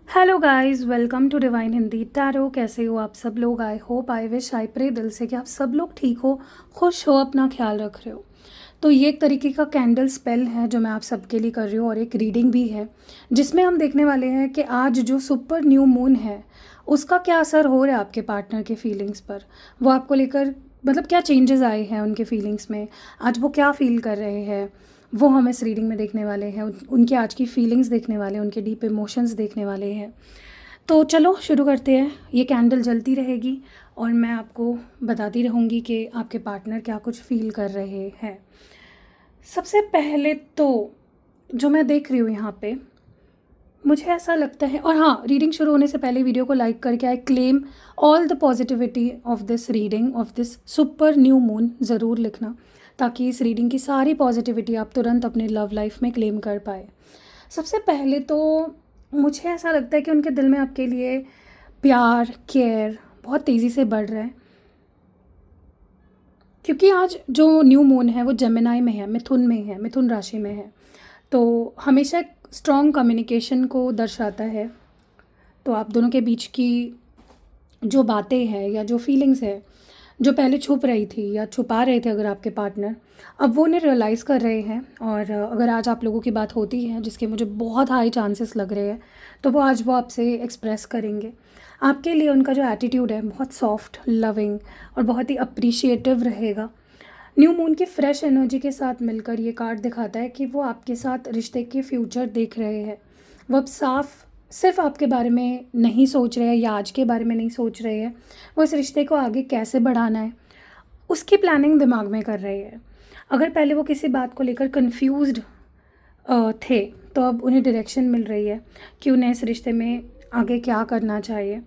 Hello guys, welcome to divine Hindi tarot. कैसे हो आप सब लोग? I hope, I wish, I pray दिल से कि आप सब लोग ठीक हो, खुश हो, अपना ख्याल रख रहे हो। तो ये एक तरीके का कैंडल स्पेल है जो मैं आप सबके लिए कर रही हूँ, और एक रीडिंग भी है जिसमें हम देखने वाले हैं कि आज जो सुपर न्यू मून है उसका क्या असर हो रहा है आपके पार्टनर के फीलिंग्स पर। वो आपको लेकर मतलब क्या चेंजेस आए हैं उनके फीलिंग्स में, आज वो क्या फील कर रहे हैं, वो हम इस रीडिंग में देखने वाले हैं। उनकी आज की फीलिंग्स देखने वाले हैं, उनके डीप इमोशंस देखने वाले हैं। तो चलो शुरू करते हैं। ये कैंडल जलती रहेगी और मैं आपको बताती रहूँगी कि आपके पार्टनर क्या कुछ फील कर रहे हैं। सबसे पहले तो जो मैं देख रही हूँ यहाँ पे, मुझे ऐसा लगता है, और हाँ, रीडिंग शुरू होने से पहले वीडियो को लाइक करके आई claim all the positivity of this reading of this super new moon ज़रूर लिखना, ताकि इस रीडिंग की सारी पॉजिटिविटी आप तुरंत अपने लव लाइफ में क्लेम कर पाए। सबसे पहले तो मुझे ऐसा लगता है कि उनके दिल में आपके लिए प्यार, केयर बहुत तेज़ी से बढ़ रहा है, क्योंकि आज जो न्यू मून है वो जेमिनाई में है, मिथुन में है, मिथुन राशि में है। तो हमेशा एक स्ट्रॉन्ग कम्युनिकेशन को दर्शाता है। तो आप दोनों के बीच की जो बातें हैं या जो फीलिंग्स है, जो पहले छुप रही थी या छुपा रहे थे अगर आपके पार्टनर, अब वो उन्हें रियलाइज़ कर रहे हैं। और अगर आज आप लोगों की बात होती है, जिसके मुझे बहुत हाई चांसेस लग रहे हैं, तो वो आज वो आपसे एक्सप्रेस करेंगे। आपके लिए उनका जो एटीट्यूड है बहुत सॉफ्ट, लविंग और बहुत ही अप्रिशिएटिव रहेगा। न्यू मून की फ्रेश एनर्जी के साथ मिलकर ये कार्ड दिखाता है कि वो आपके साथ रिश्ते के फ्यूचर देख रहे हैं। वो अब साफ सिर्फ आपके बारे में नहीं सोच रहे हैं या आज के बारे में नहीं सोच रहे हैं, वो इस रिश्ते को आगे कैसे बढ़ाना है उसकी प्लानिंग दिमाग में कर रहे हैं। अगर पहले वो किसी बात को लेकर कंफ्यूज्ड थे, तो अब उन्हें डायरेक्शन मिल रही है कि उन्हें इस रिश्ते में आगे क्या करना चाहिए।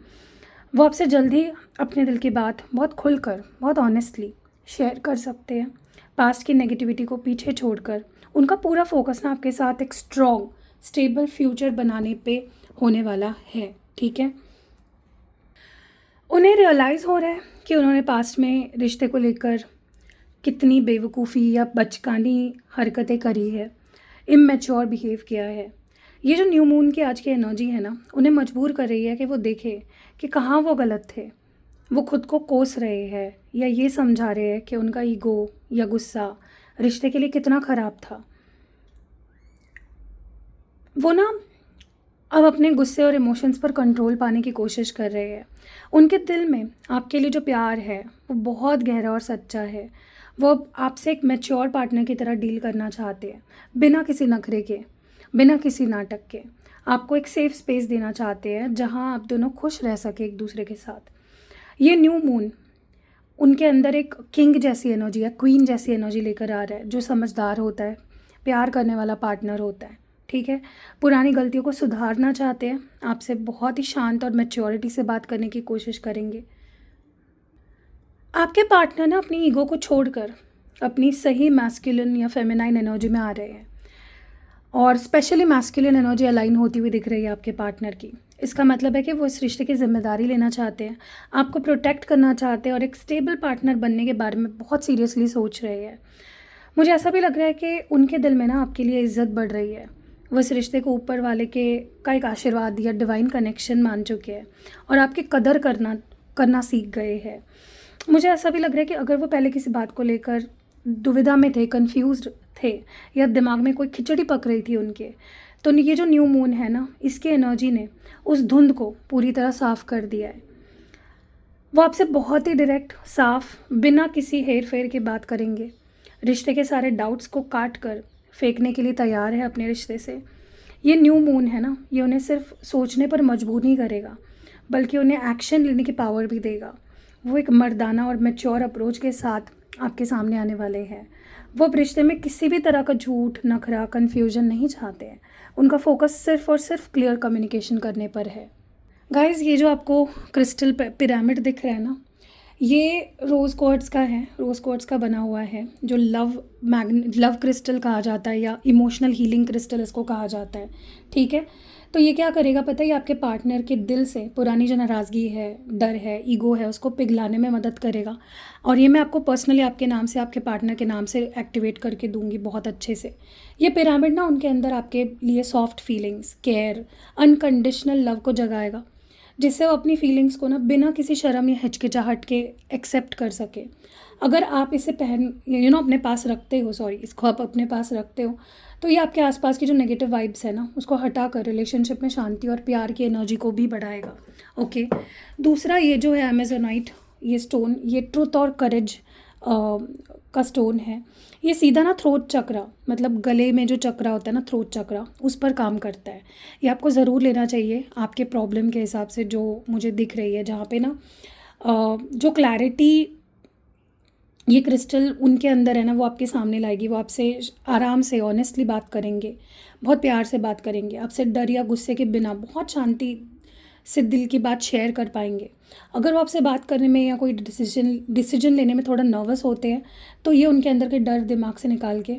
वो आपसे जल्द ही अपने दिल की बात बहुत खुलकर, बहुत ऑनेस्टली शेयर कर सकते हैं। पास्ट की नेगेटिविटी को पीछे छोड़कर उनका पूरा फोकस ना आपके साथ एक स्ट्रॉन्ग स्टेबल फ्यूचर बनाने पे होने वाला है। ठीक है, उन्हें रियलाइज़ हो रहा है कि उन्होंने पास्ट में रिश्ते को लेकर कितनी बेवकूफ़ी या बचकानी हरकतें करी है, इमैच्योर बिहेव किया है। ये जो न्यू मून की आज की एनर्जी है ना, उन्हें मजबूर कर रही है कि वो देखे कि कहाँ वो गलत थे। वो खुद को कोस रहे हैं या ये समझा रहे हैं कि उनका ईगो या गुस्सा रिश्ते के लिए कितना ख़राब था। वो ना अब अपने गुस्से और इमोशंस पर कंट्रोल पाने की कोशिश कर रहे हैं। उनके दिल में आपके लिए जो प्यार है वो बहुत गहरा और सच्चा है। वो अब आपसे एक मैच्योर पार्टनर की तरह डील करना चाहते हैं, बिना किसी नखरे के, बिना किसी नाटक के। आपको एक सेफ स्पेस देना चाहते हैं जहां आप दोनों खुश रह सके एक दूसरे के साथ। ये न्यू मून उनके अंदर एक किंग जैसी एनर्जी या क्वीन जैसी एनर्जी लेकर आ रहा है, जो समझदार होता है, प्यार करने वाला पार्टनर होता है। ठीक है, पुरानी गलतियों को सुधारना चाहते हैं, आपसे बहुत ही शांत और मैच्योरिटी से बात करने की कोशिश करेंगे। आपके पार्टनर ना अपनी ईगो को छोड़कर अपनी सही मैस्कुलिन या फेमिनाइन एनर्जी में आ रहे हैं, और स्पेशली मैस्कुलिन एनर्जी अलाइन होती हुई दिख रही है आपके पार्टनर की। इसका मतलब है कि वो इस रिश्ते की जिम्मेदारी लेना चाहते हैं, आपको प्रोटेक्ट करना चाहते हैं, और एक स्टेबल पार्टनर बनने के बारे में बहुत सीरियसली सोच रहे हैं। मुझे ऐसा भी लग रहा है कि उनके दिल में ना आपके लिए इज्जत बढ़ रही है। वो इस रिश्ते को ऊपर वाले के का एक आशीर्वाद या डिवाइन कनेक्शन मान चुके हैं, और आपकी कदर करना करना सीख गए हैं। मुझे ऐसा भी लग रहा है कि अगर वो पहले किसी बात को लेकर दुविधा में थे, कंफ्यूज्ड थे, या दिमाग में कोई खिचड़ी पक रही थी उनके, तो ये जो न्यू मून है ना, इसकी एनर्जी ने उस धुंध को पूरी तरह साफ़ कर दिया है। वो आपसे बहुत ही डायरेक्ट, साफ, बिना किसी हेर फेर की बात करेंगे। रिश्ते के सारे डाउट्स को काट कर फेंकने के लिए तैयार है अपने रिश्ते से। ये न्यू मून है ना, ये उन्हें सिर्फ सोचने पर मजबूर नहीं करेगा, बल्कि उन्हें एक्शन लेने की पावर भी देगा। वो एक मर्दाना और मैच्योर अप्रोच के साथ आपके सामने आने वाले हैं। वो अब रिश्ते में किसी भी तरह का झूठ, नखरा, कन्फ्यूजन नहीं चाहते हैं। उनका फोकस सिर्फ और सिर्फ क्लियर कम्युनिकेशन करने पर है। गाइस, ये जो आपको क्रिस्टल पिरामिड दिख रहा है ना, ये रोज़ क्वार्ट्ज का है, रोज़ क्वार्ट्ज का बना हुआ है, जो लव क्रिस्टल कहा जाता है या इमोशनल हीलिंग क्रिस्टल इसको कहा जाता है। ठीक है, तो ये क्या करेगा पता है, ये आपके पार्टनर के दिल से पुरानी जो नाराज़गी है, डर है, ईगो है, उसको पिघलाने में मदद करेगा। और ये मैं आपको पर्सनली आपके नाम से, आपके पार्टनर के नाम से एक्टिवेट करके दूंगी बहुत अच्छे से। ये पिरामिड ना उनके अंदर आपके लिए soft feelings, care, unconditional love को जगाएगा, जिससे वो अपनी फीलिंग्स को ना बिना किसी शर्म या हिचकिचाहट के एक्सेप्ट कर सके। अगर आप इसे पहन अपने पास रखते हो, सॉरी, इसको आप अपने पास रखते हो, तो ये आपके आसपास की जो नेगेटिव वाइब्स है ना, उसको हटा कर रिलेशनशिप में शांति और प्यार की एनर्जी को भी बढ़ाएगा। ओके। दूसरा ये जो है अमेजोनाइट, ये स्टोन, ये ट्रुथ और करेज का स्टोन है। ये सीधा ना थ्रोट चक्रा, मतलब गले में जो चक्रा होता है ना, थ्रोट चक्रा, उस पर काम करता है। ये आपको ज़रूर लेना चाहिए आपके प्रॉब्लम के हिसाब से, जो मुझे दिख रही है, जहाँ पे ना जो क्लैरिटी ये क्रिस्टल उनके अंदर है ना, वो आपके सामने लाएगी। वो आपसे आराम से ऑनेस्टली बात करेंगे, बहुत प्यार से बात करेंगे, आपसे डर या गुस्से के बिना बहुत शांति से दिल की बात शेयर कर पाएंगे। अगर वो आपसे बात करने में या कोई डिसीजन लेने में थोड़ा नर्वस होते हैं, तो ये उनके अंदर के डर दिमाग से निकाल के,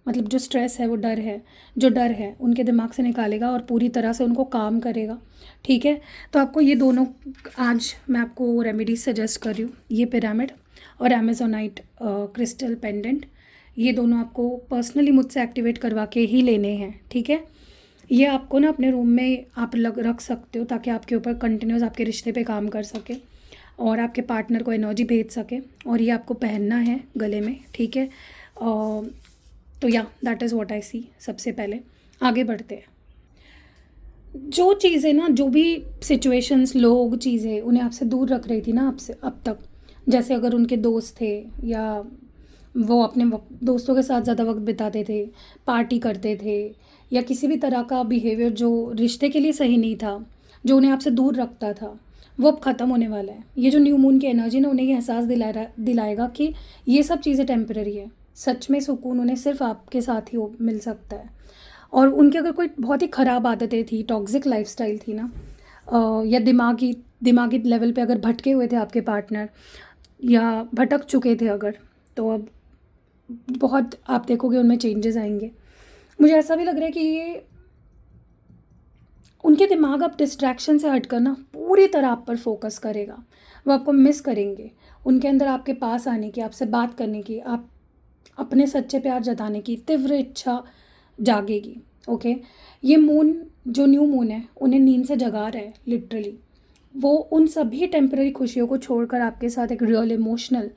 मतलब जो स्ट्रेस है, वो डर है उनके दिमाग से निकालेगा और पूरी तरह से उनको काम करेगा। ठीक है। तो आपको ये दोनों आज मैं आपको रेमेडीज सजेस्ट कर रही हूँ, ये पिरामिड और अमेजोनाइट क्रिस्टल पेंडेंट, ये दोनों आपको पर्सनली मुझसे एक्टिवेट करवा के ही लेने हैं। ठीक है। ये आपको ना अपने रूम में आप रख सकते हो, ताकि आपके ऊपर कंटिन्यूस आपके रिश्ते पे काम कर सके और आपके पार्टनर को एनर्जी भेज सके। और ये आपको पहनना है गले में। ठीक है। तो या दैट इज़ व्हाट आई सी। सबसे पहले आगे बढ़ते हैं। जो चीज़ें ना, जो भी सिचुएशंस, लोग, चीज़ें उन्हें आपसे दूर रख रही थी ना आपसे अब तक, जैसे अगर उनके दोस्त थे या वो अपने दोस्तों के साथ ज़्यादा वक्त बिताते थे, पार्टी करते थे, या किसी भी तरह का बिहेवियर जो रिश्ते के लिए सही नहीं था, जो उन्हें आपसे दूर रखता था, वो अब ख़त्म होने वाला है। ये जो न्यू मून की एनर्जी ना, उन्हें ये एहसास दिलाएगा कि ये सब चीज़ें टेम्पररी है। सच में सुकून उन्हें सिर्फ आपके साथ ही मिल सकता है। और उनकी अगर कोई बहुत ही ख़राब आदतें थी, टॉक्सिक लाइफस्टाइल थी ना, या दिमागी लेवल पे अगर भटके हुए थे आपके पार्टनर, या भटक चुके थे अगर, तो अब बहुत आप देखोगे उनमें चेंजेस आएंगे। मुझे ऐसा भी लग रहा है कि ये उनके दिमाग अब डिस्ट्रैक्शन से हटकर ना पूरी तरह आप पर फोकस करेगा। वो आपको मिस करेंगे। उनके अंदर आपके पास आने की, आपसे बात करने की, आप अपने सच्चे प्यार जताने की तीव्र इच्छा जागेगी। ओके। ये मून, जो न्यू मून है, उन्हें नींद से जगा रहा है लिटरली। वो उन सभी टेम्पररी खुशियों को छोड़कर आपके साथ एक रियल इमोशनल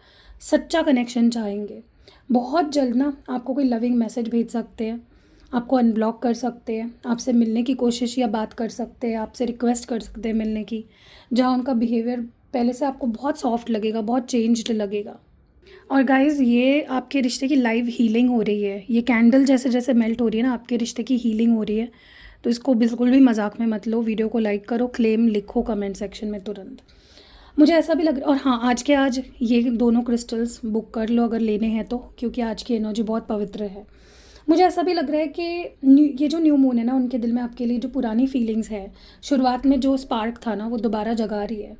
सच्चा कनेक्शन चाहेंगे। बहुत जल्द ना आपको कोई लविंग मैसेज भेज सकते हैं, आपको अनब्लॉक कर सकते हैं, आपसे मिलने की कोशिश या बात कर सकते हैं, आपसे रिक्वेस्ट कर सकते हैं मिलने की, जहाँ उनका बिहेवियर पहले से आपको बहुत सॉफ्ट लगेगा, बहुत चेंज्ड लगेगा। और गाइज़, ये आपके रिश्ते की लाइव हीलिंग हो रही है। ये कैंडल जैसे जैसे मेल्ट हो रही है ना, आपके रिश्ते की हीलिंग हो रही है। तो इसको बिल्कुल भी मजाक में मत लो। वीडियो को लाइक करो, क्लेम लिखो कमेंट सेक्शन में तुरंत। मुझे ऐसा भी लग रहा है, और हाँ, आज के आज ये दोनों क्रिस्टल्स बुक कर लो अगर लेने हैं तो, क्योंकि आज की एनर्जी बहुत पवित्र है। मुझे ऐसा भी लग रहा है कि ये जो न्यू मून है ना, उनके दिल में आपके लिए जो पुरानी फीलिंग्स है, शुरुआत में जो स्पार्क था ना, वो दोबारा जगा रही है।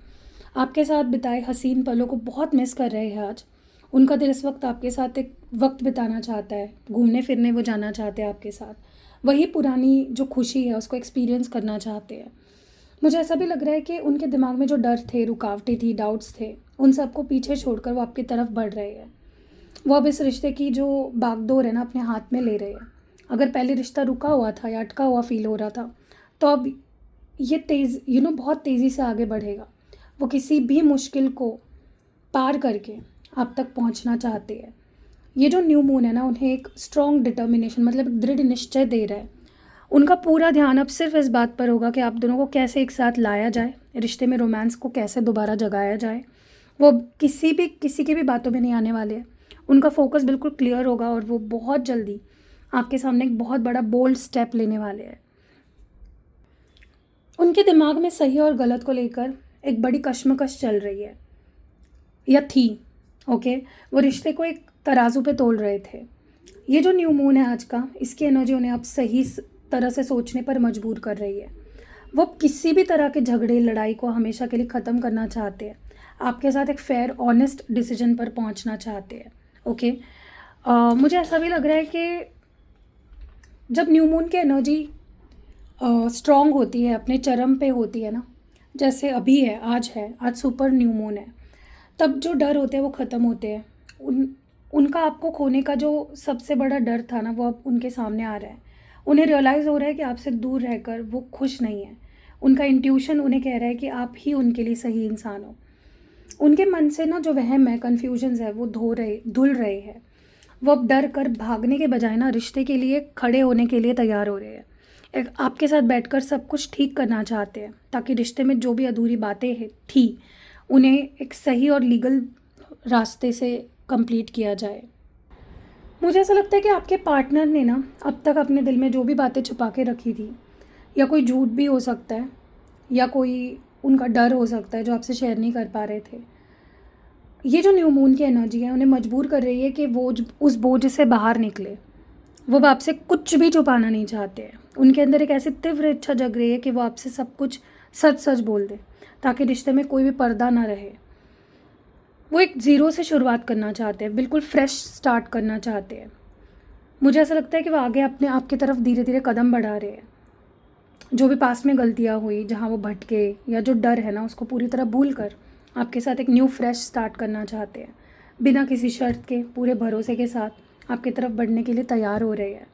आपके साथ बिताए हसीन पलों को बहुत मिस कर रहे हैं आज। उनका दिल इस वक्त आपके साथ एक वक्त बिताना चाहता है, घूमने फिरने वो जाना चाहते हैं आपके साथ, वही पुरानी जो खुशी है उसको एक्सपीरियंस करना चाहते हैं। मुझे ऐसा भी लग रहा है कि उनके दिमाग में जो डर थे, रुकावटें थी, डाउट्स थे, उन सबको पीछे छोड़कर वो आपकी तरफ बढ़ रहे हैं। वो अब इस रिश्ते की जो बागडोर है ना, अपने हाथ में ले रहे हैं। अगर पहले रिश्ता रुका हुआ था या अटका हुआ फील हो रहा था, तो अब ये बहुत तेज़ी से आगे बढ़ेगा। वो किसी भी मुश्किल को पार करके आप तक पहुंचना चाहते हैं। ये जो न्यू मून है ना, उन्हें एक स्ट्रॉन्ग डिटर्मिनेशन, मतलब एक दृढ़ निश्चय दे रहा है। उनका पूरा ध्यान अब सिर्फ इस बात पर होगा कि आप दोनों को कैसे एक साथ लाया जाए, रिश्ते में रोमांस को कैसे दोबारा जगाया जाए। वो किसी की भी बातों में नहीं आने वाले हैं। उनका फोकस बिल्कुल क्लियर होगा और वो बहुत जल्दी आपके सामने एक बहुत बड़ा बोल्ड स्टेप लेने वाले हैं। उनके दिमाग में सही और गलत को लेकर एक बड़ी कश्मकश चल रही है, या थी। ओके। वो रिश्ते को एक तराजू पे तोल रहे थे। ये जो न्यू मून है आज का, इसकी एनर्जी उन्हें अब सही तरह से सोचने पर मजबूर कर रही है। वो किसी भी तरह के झगड़े, लड़ाई को हमेशा के लिए ख़त्म करना चाहते हैं। आपके साथ एक फेयर, ऑनेस्ट डिसीजन पर पहुंचना चाहते हैं। ओके। मुझे ऐसा भी लग रहा है कि जब न्यू मून की एनर्जी स्ट्रॉन्ग होती है, अपने चरम पे होती है ना, जैसे अभी है, आज सुपर न्यू मून है, तब जो डर होते हैं वो ख़त्म होते हैं। उनका आपको खोने का जो सबसे बड़ा डर था ना, वो अब उनके सामने आ रहा है। उन्हें रियलाइज़ हो रहा है कि आपसे दूर रहकर वो खुश नहीं है। उनका इंट्यूशन उन्हें कह रहा है कि आप ही उनके लिए सही इंसान हो। उनके मन से ना जो वहम है, कन्फ्यूजन्स है, वो धुल रहे हैं। वो अब डर कर भागने के बजाय ना रिश्ते के लिए खड़े होने के लिए तैयार हो रहे हैं। एक आपके साथ बैठकर सब कुछ ठीक करना चाहते हैं, ताकि रिश्ते में जो भी अधूरी बातें हैं थी, उन्हें एक सही और लीगल रास्ते से कंप्लीट किया जाए। मुझे ऐसा लगता है कि आपके पार्टनर ने ना अब तक अपने दिल में जो भी बातें छुपा के रखी थी, या कोई झूठ भी हो सकता है, या कोई उनका डर हो सकता है जो आपसे शेयर नहीं कर पा रहे थे, ये जो न्यू मून की एनर्जी है उन्हें मजबूर कर रही है कि वो उस बोझ से बाहर निकले। वो अब आपसे कुछ भी छुपाना नहीं चाहते हैं। उनके अंदर एक ऐसी तीव्र इच्छा जग रही है कि वो आपसे सब कुछ सच सच बोल दे, ताकि रिश्ते में कोई भी पर्दा ना रहे। वो एक ज़ीरो से शुरुआत करना चाहते हैं, बिल्कुल फ्रेश स्टार्ट करना चाहते हैं। मुझे ऐसा लगता है कि वो आगे अपने आप की तरफ धीरे धीरे कदम बढ़ा रहे हैं। जो भी पास्ट में गलतियाँ हुई, जहाँ वो भटके, या जो डर है ना, उसको पूरी तरह भूल कर आपके साथ एक न्यू फ्रेश स्टार्ट करना चाहते हैं। बिना किसी शर्त के, पूरे भरोसे के साथ आपकी तरफ बढ़ने के लिए तैयार हो रहे हैं।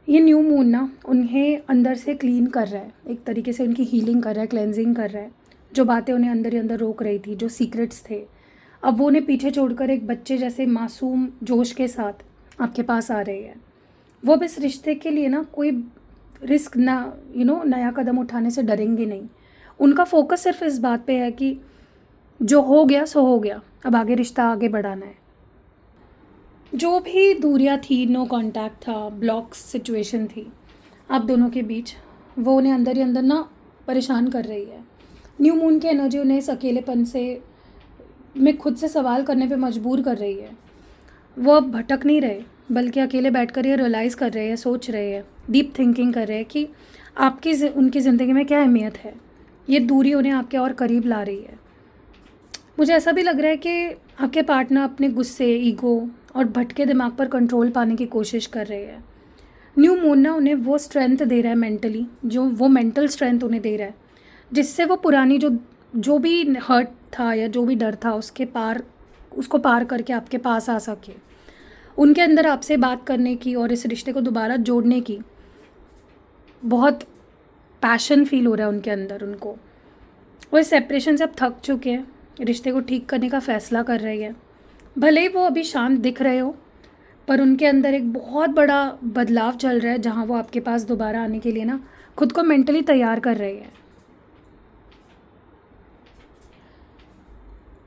ये न्यू मून ना उन्हें अंदर से क्लीन कर रहा है, एक तरीके से उनकी हीलिंग कर रहा है, क्लेंजिंग कर रहा है। जो बातें उन्हें अंदर ही अंदर रोक रही थी, जो सीक्रेट्स थे, अब वो उन्हें पीछे छोड़कर एक बच्चे जैसे मासूम जोश के साथ आपके पास आ रहे हैं। वो अब इस रिश्ते के लिए ना कोई रिस्क ना नया कदम उठाने से डरेंगे नहीं। उनका फोकस सिर्फ इस बात पे है कि जो हो गया सो हो गया, अब आगे रिश्ता आगे बढ़ाना है। जो भी दूरियां थी, नो कांटेक्ट था, ब्लॉक सिचुएशन थी आप दोनों के बीच, वो उन्हें अंदर ही अंदर ना परेशान कर रही है। न्यू मून की एनर्जी उन्हें इस अकेलेपन से में खुद से सवाल करने पे मजबूर कर रही है। वो अब भटक नहीं रहे, बल्कि अकेले बैठकर ये रियलाइज़ कर रहे हैं, सोच रहे हैं, डीप थिंकिंग कर रहे हैं कि उनकी ज़िंदगी में क्या अहमियत है। ये दूरी उन्हें आपके और करीब ला रही है। मुझे ऐसा भी लग रहा है कि आपके पार्टनर अपने गुस्से, ईगो और भटके दिमाग पर कंट्रोल पाने की कोशिश कर रहे हैं। न्यू मून ना उन्हें वो स्ट्रेंथ दे रहा है मेंटली, जो वो मेंटल स्ट्रेंथ उन्हें दे रहा है, जिससे वो पुरानी जो भी हर्ट था या जो भी डर था उसको पार करके आपके पास आ सके। उनके अंदर आपसे बात करने की और इस रिश्ते को दोबारा जोड़ने की बहुत पैशन फील हो रहा है उनके अंदर उनको। वो इस सेपरेशन से अब थक चुके हैं, रिश्ते को ठीक करने का फ़ैसला कर रहे हैं। भले ही वो अभी शांत दिख रहे हो, पर उनके अंदर एक बहुत बड़ा बदलाव चल रहा है, जहाँ वो आपके पास दोबारा आने के लिए ना खुद को मेंटली तैयार कर रहे हैं।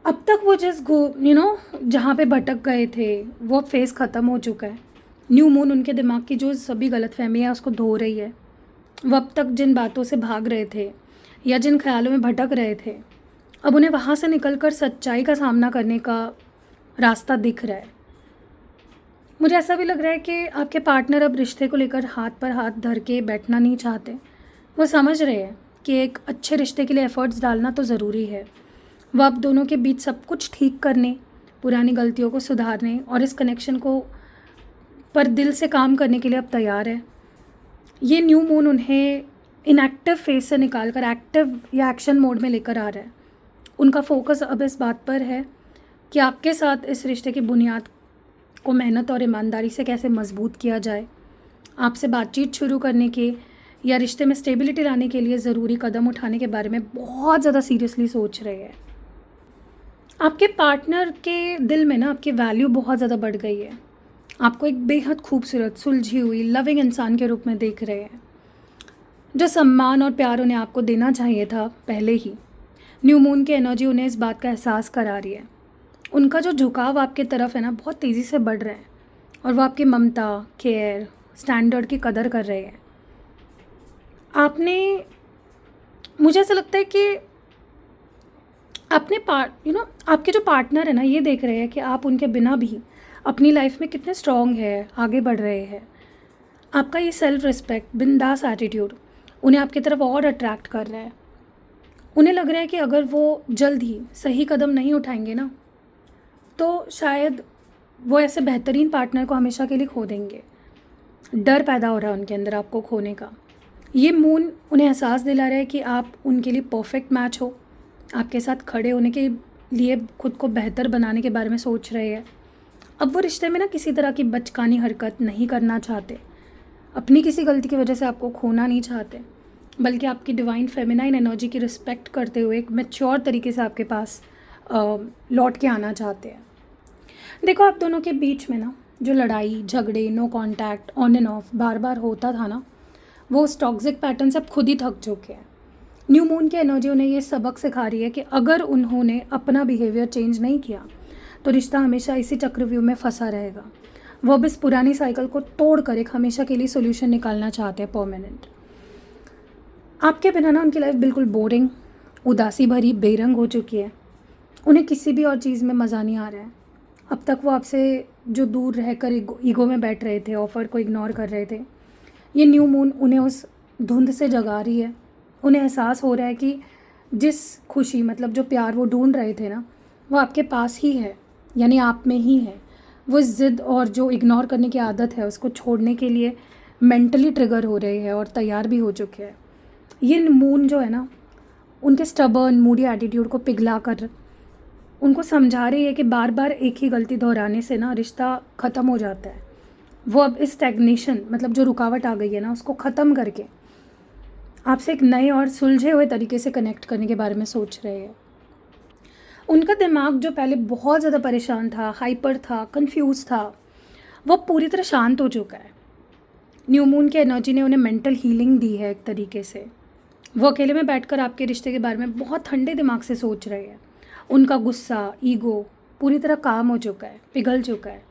अब तक वो जहाँ पे भटक गए थे, वो फेज़ ख़त्म हो चुका है। न्यू मून उनके दिमाग की जो सभी गलतफ़हमियाँ उसको धो रही है। वो अब तक जिन बातों से भाग रहे थे या जिन ख्यालों में भटक रहे थे, अब उन्हें वहाँ से निकलकर सच्चाई का सामना करने का रास्ता दिख रहा है। मुझे ऐसा भी लग रहा है कि आपके पार्टनर अब रिश्ते को लेकर हाथ पर हाथ धर के बैठना नहीं चाहते। वो समझ रहे हैं कि एक अच्छे रिश्ते के लिए एफ़र्ट्स डालना तो ज़रूरी है। वो अब दोनों के बीच सब कुछ ठीक करने, पुरानी गलतियों को सुधारने और इस कनेक्शन को पर दिल से काम करने के लिए अब तैयार है। ये न्यू मून उन्हें इनएक्टिव फेज से निकाल कर एक्टिव या एक्शन मोड में लेकर आ रहा है। उनका फोकस अब इस बात पर है कि आपके साथ इस रिश्ते की बुनियाद को मेहनत और ईमानदारी से कैसे मजबूत किया जाए। आपसे बातचीत शुरू करने के या रिश्ते में स्टेबिलिटी लाने के लिए ज़रूरी कदम उठाने के बारे में बहुत ज़्यादा सीरियसली सोच रहे हैं। आपके पार्टनर के दिल में ना आपकी वैल्यू बहुत ज़्यादा बढ़ गई है। आपको एक बेहद खूबसूरत, सुलझी हुई, लविंग इंसान के रूप में देख रहे हैं। जो सम्मान और प्यार उन्हें आपको देना चाहिए था पहले ही, न्यू मून की एनर्जी उन्हें इस बात का एहसास करा रही है। उनका जो झुकाव आपके तरफ है ना, बहुत तेज़ी से बढ़ रहा है, और वो आपकी ममता, केयर, स्टैंडर्ड की कदर कर रहे हैं। मुझे ऐसा लगता है कि अपने आपके जो पार्टनर है ना, ये देख रहे हैं कि आप उनके बिना भी अपनी लाइफ में कितने स्ट्रॉन्ग है, आगे बढ़ रहे हैं। आपका ये सेल्फ रिस्पेक्ट, बिंदास एटीट्यूड उन्हें आपकी तरफ और अट्रैक्ट कर रहा है। उन्हें लग रहा है कि अगर वो जल्द ही सही कदम नहीं उठाएंगे ना, तो शायद वो ऐसे बेहतरीन पार्टनर को हमेशा के लिए खो देंगे। डर पैदा हो रहा है उनके अंदर आपको खोने का। ये मून उन्हें एहसास दिला रहा है कि आप उनके लिए परफेक्ट मैच हो, आपके साथ खड़े होने के लिए खुद को बेहतर बनाने के बारे में सोच रहे हैं। अब वो रिश्ते में ना किसी तरह की बचकानी हरकत नहीं करना चाहते, अपनी किसी गलती की वजह से आपको खोना नहीं चाहते, बल्कि आपकी डिवाइन फेमिनाइन एनर्जी की रिस्पेक्ट करते हुए एक मैच्योर तरीके से आपके पास लौट के आना चाहते हैं। देखो, आप दोनों के बीच में ना जो लड़ाई झगड़े, no contact, on and off बार बार होता था ना, वो उस टॉक्सिक पैटर्न से अब खुद ही थक चुके हैं। न्यू मून की एनर्जी उन्हें ये सबक सिखा रही है कि अगर उन्होंने अपना बिहेवियर चेंज नहीं किया तो रिश्ता हमेशा इसी चक्रव्यूह में फंसा रहेगा। वो अब इस पुरानी साइकिल को तोड़ कर एक हमेशा के लिए सोल्यूशन निकालना चाहते हैं, परमानेंट। आपके बिना ना उनकी लाइफ बिल्कुल बोरिंग, उदासी भरी, बेरंग हो चुकी है। उन्हें किसी भी और चीज़ में मज़ा नहीं आ रहा है। अब तक वो आपसे जो दूर रहकर ईगो में बैठ रहे थे, ऑफ़र को इग्नोर कर रहे थे, ये न्यू मून उन्हें उस धुंध से जगा रही है। उन्हें एहसास हो रहा है कि जिस खुशी, मतलब जो प्यार वो ढूंढ रहे थे ना, वो आपके पास ही है, यानी आप में ही है। वो ज़िद और जो इग्नोर करने की आदत है उसको छोड़ने के लिए मेंटली ट्रिगर हो रहे हैं और तैयार भी हो चुके हैं। ये मून जो है ना, उनके स्टबर्न मूडी एटीट्यूड को पिघला कर उनको समझा रही है कि बार बार एक ही गलती दोहराने से ना रिश्ता ख़त्म हो जाता है। वो अब इस स्टैग्नेशन, मतलब जो रुकावट आ गई है ना, उसको ख़त्म करके आपसे एक नए और सुलझे हुए तरीके से कनेक्ट करने के बारे में सोच रहे हैं। उनका दिमाग जो पहले बहुत ज़्यादा परेशान था, हाइपर था, कंफ्यूज था, वो पूरी तरह शांत हो चुका है। न्यू मून की एनर्जी ने उन्हें मेंटल हीलिंग दी है एक तरीके से। वो अकेले में बैठकर आपके रिश्ते के बारे में बहुत ठंडे दिमाग से सोच रहे हैं। उनका गुस्सा, ईगो पूरी तरह काम हो चुका है, पिघल चुका है।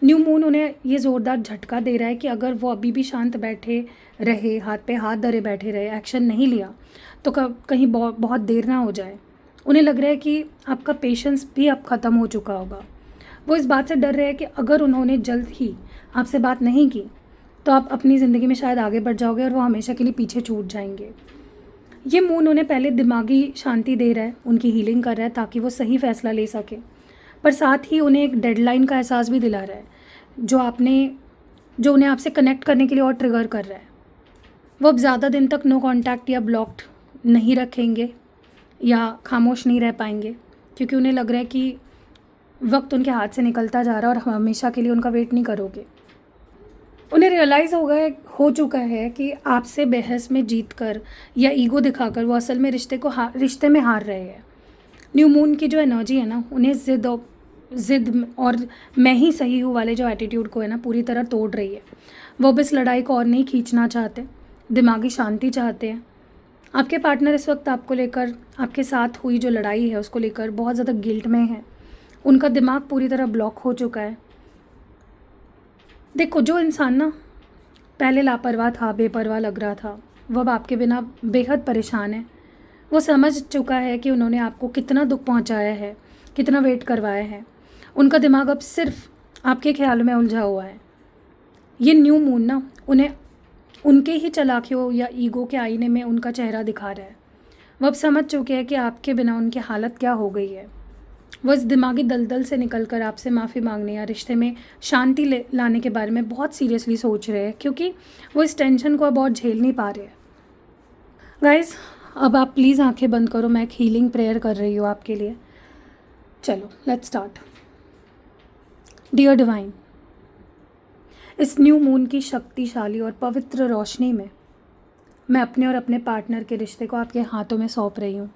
न्यू मून उन्हें ये ज़ोरदार झटका दे रहा है कि अगर वो अभी भी शांत बैठे रहे, हाथ पे हाथ धरे बैठे रहे, एक्शन नहीं लिया, तो कहीं बहुत देर ना हो जाए। उन्हें लग रहा है कि आपका पेशेंस भी अब ख़त्म हो चुका होगा। वो इस बात से डर रहे हैं कि अगर उन्होंने जल्द ही आपसे बात नहीं की तो आप अपनी ज़िंदगी में शायद आगे बढ़ जाओगे और वो हमेशा के लिए पीछे छूट जाएंगे। ये मून उन्हें पहले दिमागी शांति दे रहा है, उनकी हीलिंग कर रहा है ताकि वो सही फ़ैसला ले सके, पर साथ ही उन्हें एक डेडलाइन का एहसास भी दिला रहा है जो उन्हें आपसे कनेक्ट करने के लिए और ट्रिगर कर रहा है। वो अब ज़्यादा दिन तक नो कांटेक्ट या ब्लॉक्ड नहीं रखेंगे या खामोश नहीं रह पाएंगे, क्योंकि उन्हें लग रहा है कि वक्त उनके हाथ से निकलता जा रहा है और हमेशा के लिए उनका वेट नहीं करोगे। उन्हें रियलाइज़ हो चुका है कि आपसे बहस में जीत कर या ईगो दिखाकर वो असल में रिश्ते में हार रहे हैं। न्यू मून की जो एनर्जी है ना, उन्हें ज़िद और मैं ही सही हूँ वाले जो एटीट्यूड को है ना, पूरी तरह तोड़ रही है। वो अब इस लड़ाई को और नहीं खींचना चाहते, दिमागी शांति चाहते हैं। आपके पार्टनर इस वक्त आपको लेकर, आपके साथ हुई जो लड़ाई है उसको लेकर बहुत ज़्यादा गिल्ट में है। उनका दिमाग पूरी तरह ब्लॉक हो चुका है। देखो, जो इंसान ना पहले लापरवाह था, बेपरवाह लग रहा था, वो अब आपके बिना बेहद परेशान है। वो समझ चुका है कि उन्होंने आपको कितना दुख पहुंचाया है, कितना वेट करवाया है। उनका दिमाग अब सिर्फ आपके ख्याल में उलझा हुआ है। ये न्यू मून ना उन्हें उनके ही चालाकियों या ईगो के आईने में उनका चेहरा दिखा रहा है। वो अब समझ चुके हैं कि आपके बिना उनकी हालत क्या हो गई है। वो इस दिमागी दलदल से निकलकर आपसे माफ़ी मांगने या रिश्ते में शांति लाने के बारे में बहुत सीरियसली सोच रहे हैं, क्योंकि वो इस टेंशन को अब और झेल नहीं पा रहे हैं। गाइस, अब आप प्लीज़ आंखें बंद करो, मैं एक हीलिंग प्रेयर कर रही हूँ आपके लिए। चलो, लेट्स स्टार्ट। डियर डिवाइन, इस न्यू मून की शक्तिशाली और पवित्र रोशनी में मैं अपने और अपने पार्टनर के रिश्ते को आपके हाथों में सौंप रही हूँ।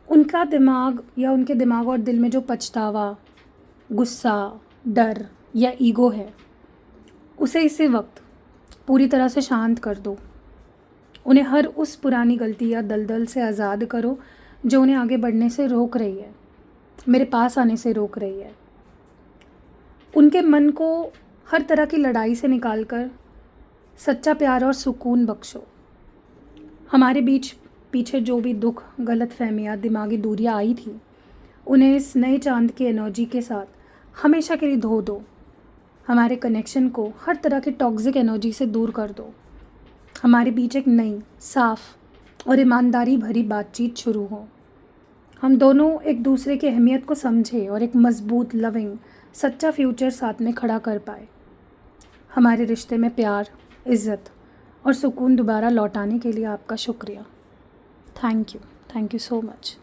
उनका दिमाग या उनके दिमाग और दिल में जो पछतावा, गुस्सा, डर या ईगो है, उसे इसी वक्त पूरी तरह से शांत कर दो। उन्हें हर उस पुरानी गलती या दलदल से आज़ाद करो जो उन्हें आगे बढ़ने से रोक रही है, मेरे पास आने से रोक रही है। उनके मन को हर तरह की लड़ाई से निकालकर सच्चा प्यार और सुकून बख्शो। हमारे बीच पीछे जो भी दुख, गलतफहमियाँ, दिमागी दूरियाँ आई थी, उन्हें इस नए चांद की एनर्जी के साथ हमेशा के लिए धो दो। हमारे कनेक्शन को हर तरह की टॉक्सिक एनर्जी से दूर कर दो। हमारे बीच एक नई, साफ और ईमानदारी भरी बातचीत शुरू हो। हम दोनों एक दूसरे की अहमियत को समझें और एक मजबूत, लविंग, सच्चा फ्यूचर साथ में खड़ा कर पाए। हमारे रिश्ते में प्यार, इज़्ज़त और सुकून दोबारा लौटाने के लिए आपका शुक्रिया। Thank you so much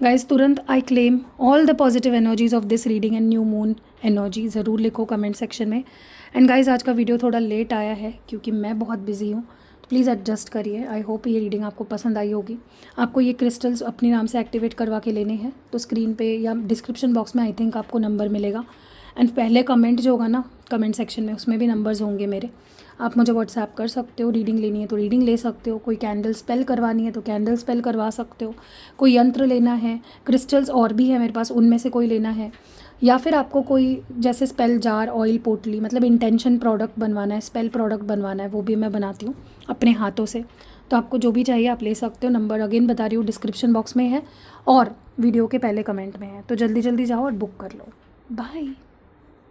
guys. तुरंत I claim all the positive energies of this reading and new moon energy ज़रूर लिखो कमेंट सेक्शन में। एंड गाइज आज का वीडियो थोड़ा लेट आया है क्योंकि मैं बहुत बिजी हूँ, तो प्लीज़ एडजस्ट करिए। आई होप ये रीडिंग आपको पसंद आई होगी। आपको ये क्रिस्टल्स अपने नाम से एक्टिवेट करवा के लेने हैं तो स्क्रीन पे या डिस्क्रिप्शन बॉक्स में आई थिंक आपको नंबर मिलेगा। एंड पहले कमेंट जो होगा ना कमेंट सेक्शन में, उसमें भी नंबर्स होंगे मेरे। आप मुझे व्हाट्सएप कर सकते हो, रीडिंग लेनी है तो रीडिंग ले सकते हो, कोई कैंडल स्पेल करवानी है तो कैंडल स्पेल करवा सकते हो, कोई यंत्र लेना है, क्रिस्टल्स और भी है मेरे पास, उनमें से कोई लेना है, या फिर आपको कोई जैसे स्पेल जार, ऑयल पोटली, मतलब इंटेंशन प्रोडक्ट बनवाना है, स्पेल प्रोडक्ट बनवाना है, वो भी मैं बनाती हूँ अपने हाथों से। तो आपको जो भी चाहिए आप ले सकते हो। नंबर अगेन बता रही हूँ डिस्क्रिप्शन बॉक्स में है और वीडियो के पहले कमेंट में है, तो जल्दी जल्दी जाओ और बुक कर लो। बाय।